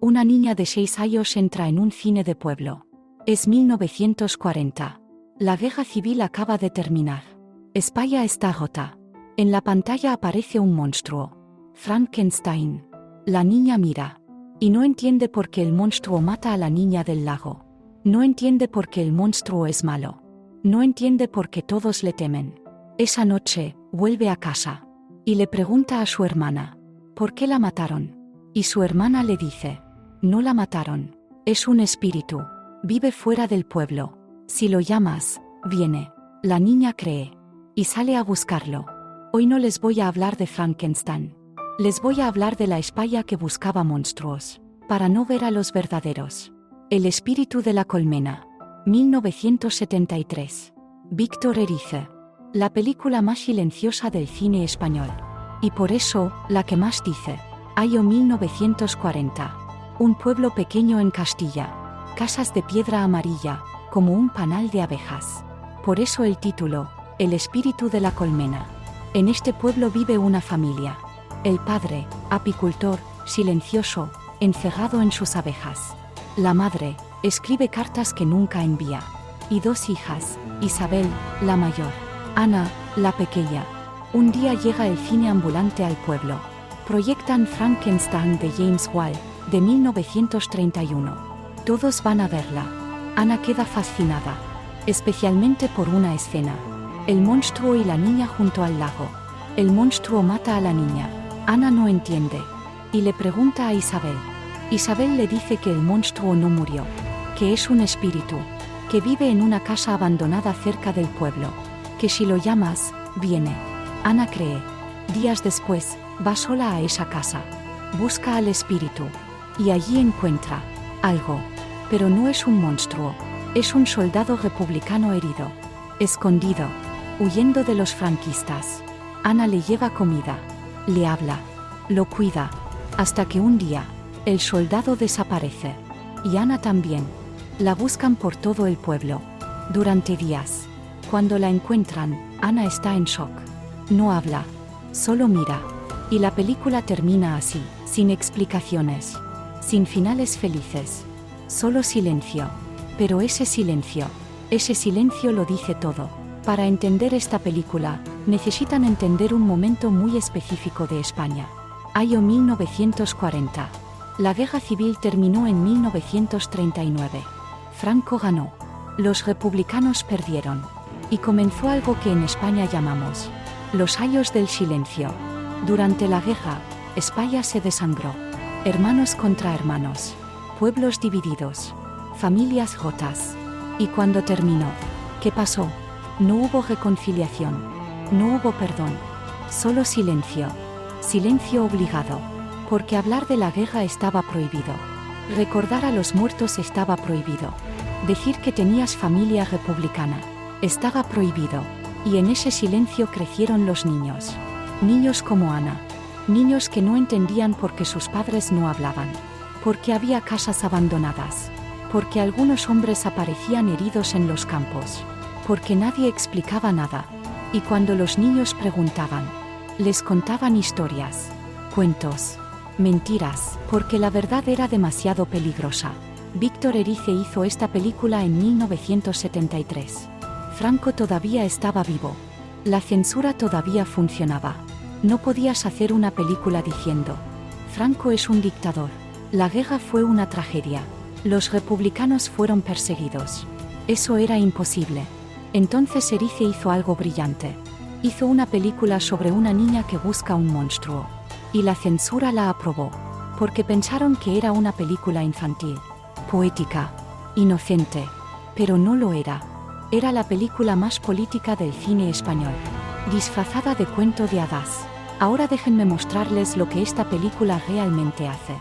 Una niña de 6 años entra en un cine de pueblo. Es 1940. La guerra civil acaba de terminar. España está rota. En la pantalla aparece un monstruo. Frankenstein. La niña mira. Y no entiende por qué el monstruo mata a la niña del lago. No entiende por qué el monstruo es malo. No entiende por qué todos le temen. Esa noche, vuelve a casa. Y le pregunta a su hermana, ¿por qué la mataron? Y su hermana le dice, no la mataron. Es un espíritu. Vive fuera del pueblo. Si lo llamas, viene. La niña cree. Y sale a buscarlo. Hoy no les voy a hablar de Frankenstein. Les voy a hablar de la España que buscaba monstruos, para no ver a los verdaderos. El espíritu de la colmena. 1973. Víctor Erice. La película más silenciosa del cine español. Y por eso, la que más dice. Año 1940. Un pueblo pequeño en Castilla. Casas de piedra amarilla, como un panal de abejas. Por eso el título, El espíritu de la colmena. En este pueblo vive una familia. El padre, apicultor, silencioso, encerrado en sus abejas. La madre, escribe cartas que nunca envía. Y 2 hijas, Isabel, la mayor. Ana, la pequeña. Un día llega el cine ambulante al pueblo. Proyectan Frankenstein de James Whale, de 1931. Todos van a verla. Ana queda fascinada. Especialmente por una escena. El monstruo y la niña junto al lago. El monstruo mata a la niña. Ana no entiende. Y le pregunta a Isabel. Isabel le dice que el monstruo no murió. Que es un espíritu. Que vive en una casa abandonada cerca del pueblo. Que si lo llamas, viene. Ana cree. Días después, va sola a esa casa. Busca al espíritu. Y allí encuentra algo. Pero no es un monstruo. Es un soldado republicano herido. Escondido. Huyendo de los franquistas. Ana le lleva comida. Le habla. Lo cuida. Hasta que un día, el soldado desaparece. Y Ana también. La buscan por todo el pueblo. Durante días. Cuando la encuentran, Ana está en shock. No habla. Solo mira. Y la película termina así, sin explicaciones. Sin finales felices. Solo silencio. Pero ese silencio lo dice todo. Para entender esta película, necesitan entender un momento muy específico de España. Año 1940. La guerra civil terminó en 1939. Franco ganó. Los republicanos perdieron. Y comenzó algo que en España llamamos los años del silencio. Durante la guerra, España se desangró. Hermanos contra hermanos. Pueblos divididos. Familias rotas. Y cuando terminó, ¿qué pasó? No hubo reconciliación. No hubo perdón. Solo silencio. Silencio obligado. Porque hablar de la guerra estaba prohibido. Recordar a los muertos estaba prohibido. Decir que tenías familia republicana estaba prohibido. Y en ese silencio crecieron los niños. Niños como Ana. Niños que no entendían por qué sus padres no hablaban. Porque había casas abandonadas. Porque algunos hombres aparecían heridos en los campos. Porque nadie explicaba nada. Y cuando los niños preguntaban, les contaban historias, cuentos, mentiras, porque la verdad era demasiado peligrosa. Víctor Erice hizo esta película en 1973. Franco todavía estaba vivo. La censura todavía funcionaba. No podías hacer una película diciendo, Franco es un dictador. La guerra fue una tragedia. Los republicanos fueron perseguidos. Eso era imposible. Entonces Erice hizo algo brillante. Hizo una película sobre una niña que busca un monstruo. Y la censura la aprobó. Porque pensaron que era una película infantil, poética, inocente. Pero no lo era. Era la película más política del cine español. Disfrazada de cuento de hadas. Ahora déjenme mostrarles lo que esta película realmente hace.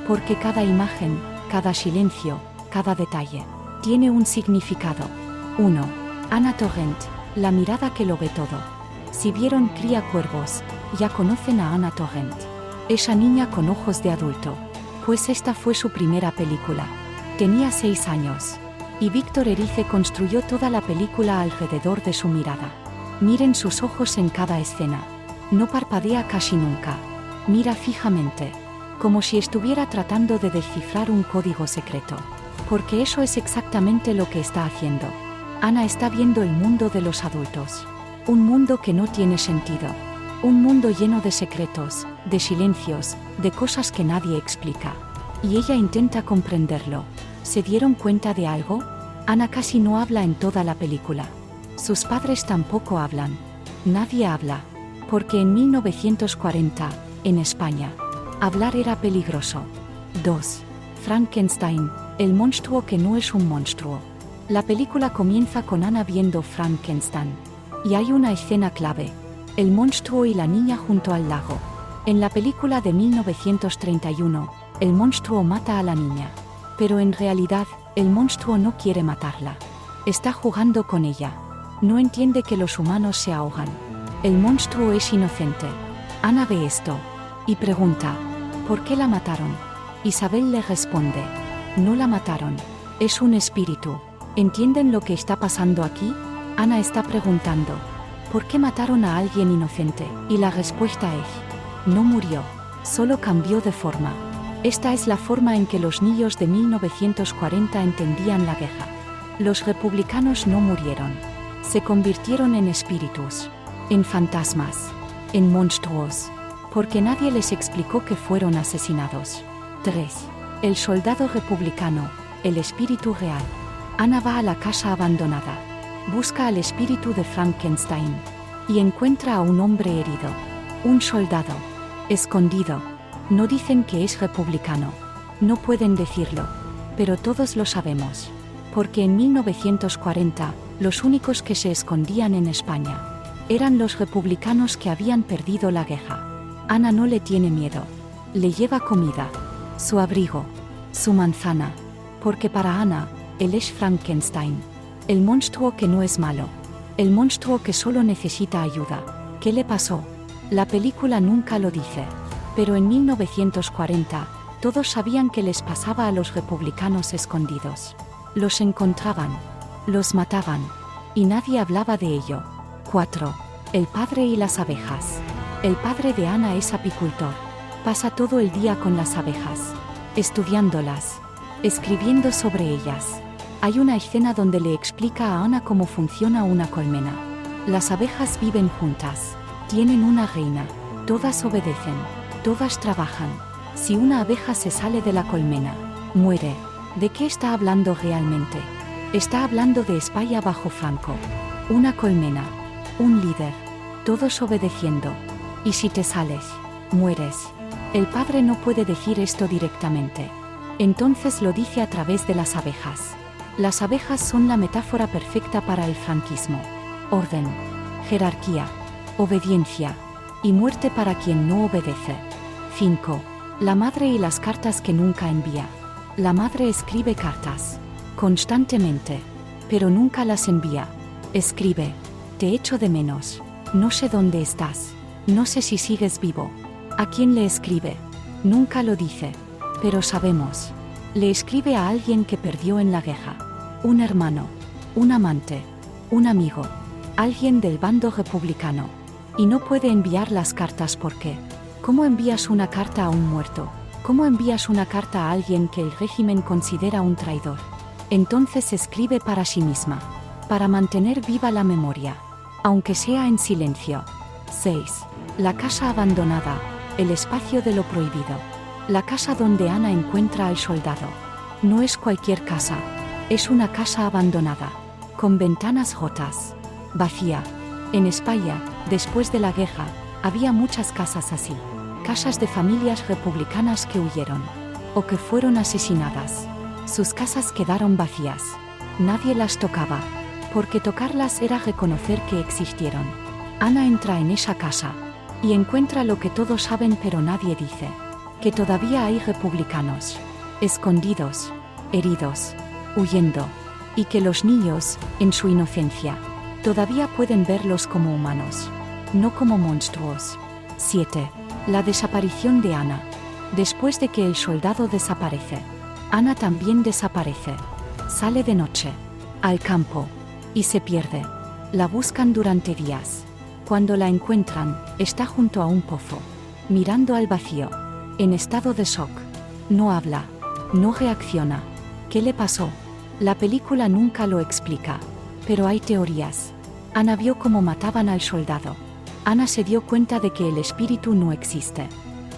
Porque cada imagen, cada silencio, cada detalle, tiene un significado. 1. Ana Torrent, la mirada que lo ve todo. Si vieron Cría Cuervos, ya conocen a Ana Torrent. Esa niña con ojos de adulto. Pues esta fue su primera película. Tenía 6 años. Y Víctor Erice construyó toda la película alrededor de su mirada. Miren sus ojos en cada escena. No parpadea casi nunca. Mira fijamente. como si estuviera tratando de descifrar un código secreto. Porque eso es exactamente lo que está haciendo. Ana está viendo el mundo de los adultos. Un mundo que no tiene sentido. Un mundo lleno de secretos, de silencios, de cosas que nadie explica. Y ella intenta comprenderlo. ¿Se dieron cuenta de algo? Ana casi no habla en toda la película. Sus padres tampoco hablan. Nadie habla. Porque en 1940, en España, hablar era peligroso. 2. Frankenstein, el monstruo que no es un monstruo. La película comienza con Ana viendo Frankenstein. Y hay una escena clave. El monstruo y la niña junto al lago. En la película de 1931, el monstruo mata a la niña. Pero en realidad, el monstruo no quiere matarla. Está jugando con ella. No entiende que los humanos se ahogan. El monstruo es inocente. Ana ve esto. Y pregunta, ¿por qué la mataron? Isabel le responde, no la mataron. Es un espíritu. ¿Entienden lo que está pasando aquí? Ana está preguntando, ¿por qué mataron a alguien inocente? Y la respuesta es, no murió, solo cambió de forma. Esta es la forma en que los niños de 1940 entendían la guerra. Los republicanos no murieron. Se convirtieron en espíritus, en fantasmas, en monstruos, porque nadie les explicó que fueron asesinados. 3. El soldado republicano, el espíritu real. Ana va a la casa abandonada. Busca al espíritu de Frankenstein. Y encuentra a un hombre herido. Un soldado. Escondido. No dicen que es republicano. No pueden decirlo. Pero todos lo sabemos. Porque en 1940, los únicos que se escondían en España eran los republicanos que habían perdido la guerra. Ana no le tiene miedo. Le lleva comida, su abrigo, su manzana. Porque para Ana, él es Frankenstein. El monstruo que no es malo. El monstruo que solo necesita ayuda. ¿Qué le pasó? La película nunca lo dice. Pero en 1940, todos sabían que les pasaba a los republicanos escondidos. Los encontraban. Los mataban. Y nadie hablaba de ello. 4. El padre y las abejas. El padre de Ana es apicultor. Pasa todo el día con las abejas. Estudiándolas. Escribiendo sobre ellas. Hay una escena donde le explica a Ana cómo funciona una colmena. Las abejas viven juntas. Tienen una reina. Todas obedecen. Todas trabajan. Si una abeja se sale de la colmena, muere. ¿De qué está hablando realmente? Está hablando de España bajo Franco. Una colmena. Un líder. Todos obedeciendo. Y si te sales, mueres. El padre no puede decir esto directamente. Entonces lo dice a través de las abejas. Las abejas son la metáfora perfecta para el franquismo. Orden, jerarquía, obediencia y muerte para quien no obedece. 5. La madre y las cartas que nunca envía. La madre escribe cartas constantemente, pero nunca las envía. Escribe, te echo de menos, no sé dónde estás, no sé si sigues vivo. ¿A quién le escribe? Nunca lo dice, pero sabemos. Le escribe a alguien que perdió en la guerra. Un hermano, un amante, un amigo, alguien del bando republicano. Y no puede enviar las cartas porque, ¿cómo envías una carta a un muerto? ¿Cómo envías una carta a alguien que el régimen considera un traidor? Entonces escribe para sí misma, para mantener viva la memoria, aunque sea en silencio. 6. La casa abandonada, el espacio de lo prohibido. La casa donde Ana encuentra al soldado. No es cualquier casa, es una casa abandonada, con ventanas rotas, vacía. En España, después de la guerra, había muchas casas así. Casas de familias republicanas que huyeron, o que fueron asesinadas. Sus casas quedaron vacías. Nadie las tocaba, porque tocarlas era reconocer que existieron. Ana entra en esa casa, y encuentra lo que todos saben pero nadie dice. Que todavía hay republicanos, escondidos, heridos, huyendo. Y que los niños, en su inocencia, todavía pueden verlos como humanos, no como monstruos. 7. La desaparición de Ana. Después de que el soldado desaparece, Ana también desaparece. Sale de noche, al campo, y se pierde. La buscan durante días. Cuando la encuentran, está junto a un pozo, mirando al vacío. en estado de shock. No habla. No reacciona. ¿Qué le pasó? La película nunca lo explica. Pero hay teorías. Ana vio cómo mataban al soldado. Ana se dio cuenta de que el espíritu no existe.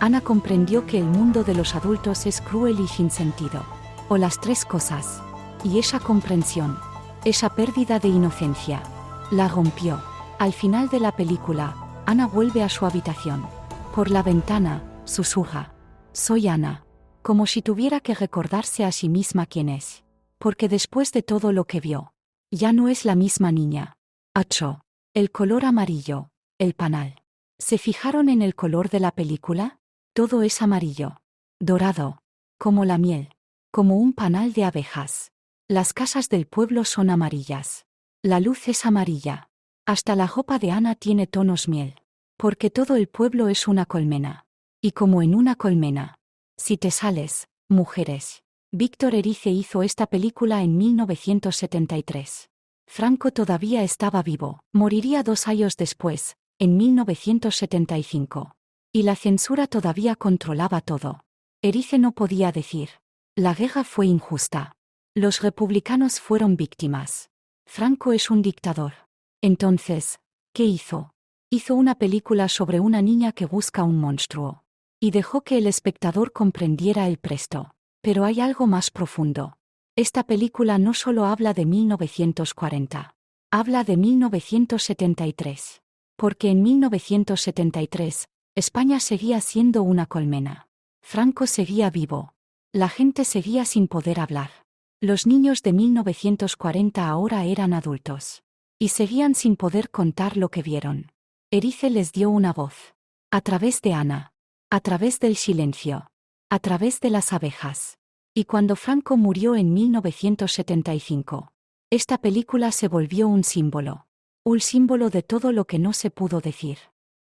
Ana comprendió que el mundo de los adultos es cruel y sin sentido. O las tres cosas. Y esa comprensión, esa pérdida de inocencia, la rompió. Al final de la película, Ana vuelve a su habitación. Por la ventana, susurra: soy Ana. Como si tuviera que recordarse a sí misma quién es. Porque después de todo lo que vio, ya no es la misma niña. 8. El color amarillo, el panal. ¿Se fijaron en el color de la película? Todo es amarillo. Dorado. Como la miel. Como un panal de abejas. Las casas del pueblo son amarillas. La luz es amarilla. Hasta la ropa de Ana tiene tonos miel. Porque todo el pueblo es una colmena. Y como en una colmena. Si te sales, mujeres. Víctor Erice hizo esta película en 1973. Franco todavía estaba vivo. Moriría 2 años después, en 1975. Y la censura todavía controlaba todo. Erice no podía decir: la guerra fue injusta. Los republicanos fueron víctimas. Franco es un dictador. Entonces, ¿qué hizo? Hizo una película sobre una niña que busca un monstruo. Y dejó que el espectador comprendiera el presto. Pero hay algo más profundo. Esta película no solo habla de 1940. Habla de 1973. Porque en 1973, España seguía siendo una colmena. Franco seguía vivo. La gente seguía sin poder hablar. Los niños de 1940 ahora eran adultos. Y seguían sin poder contar lo que vieron. Erice les dio una voz. A través de Ana. A través del silencio. A través de las abejas. Y cuando Franco murió en 1975, esta película se volvió un símbolo. Un símbolo de todo lo que no se pudo decir.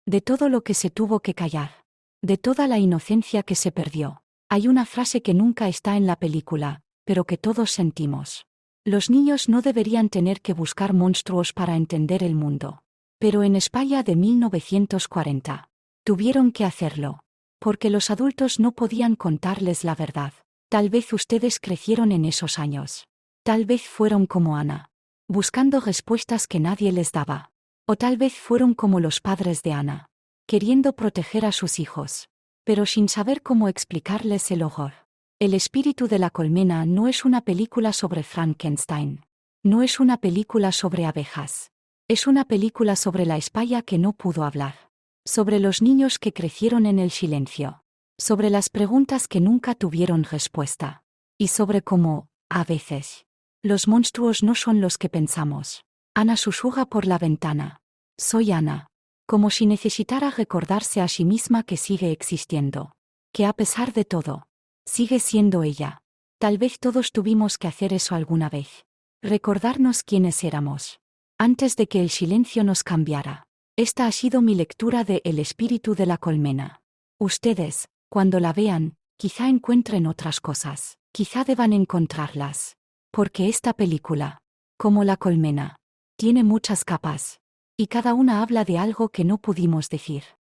De todo lo que se tuvo que callar. De toda la inocencia que se perdió. Hay una frase que nunca está en la película, pero que todos sentimos. Los niños no deberían tener que buscar monstruos para entender el mundo. Pero en España de 1940, tuvieron que hacerlo. Porque los adultos no podían contarles la verdad. Tal vez ustedes crecieron en esos años. Tal vez fueron como Ana, buscando respuestas que nadie les daba. O tal vez fueron como los padres de Ana, queriendo proteger a sus hijos, pero sin saber cómo explicarles el horror. El espíritu de la colmena no es una película sobre Frankenstein. No es una película sobre abejas. Es una película sobre la España que no pudo hablar. Sobre los niños que crecieron en el silencio. Sobre las preguntas que nunca tuvieron respuesta. Y sobre cómo, a veces, los monstruos no son los que pensamos. Ana susurra por la ventana. Soy Ana. Como si necesitara recordarse a sí misma que sigue existiendo. Que a pesar de todo, sigue siendo ella. Tal vez todos tuvimos que hacer eso alguna vez. Recordarnos quiénes éramos. Antes de que el silencio nos cambiara. Esta ha sido mi lectura de El espíritu de la colmena. Ustedes, cuando la vean, quizá encuentren otras cosas. Quizá deban encontrarlas. Porque esta película, como la colmena, tiene muchas capas. Y cada una habla de algo que no pudimos decir.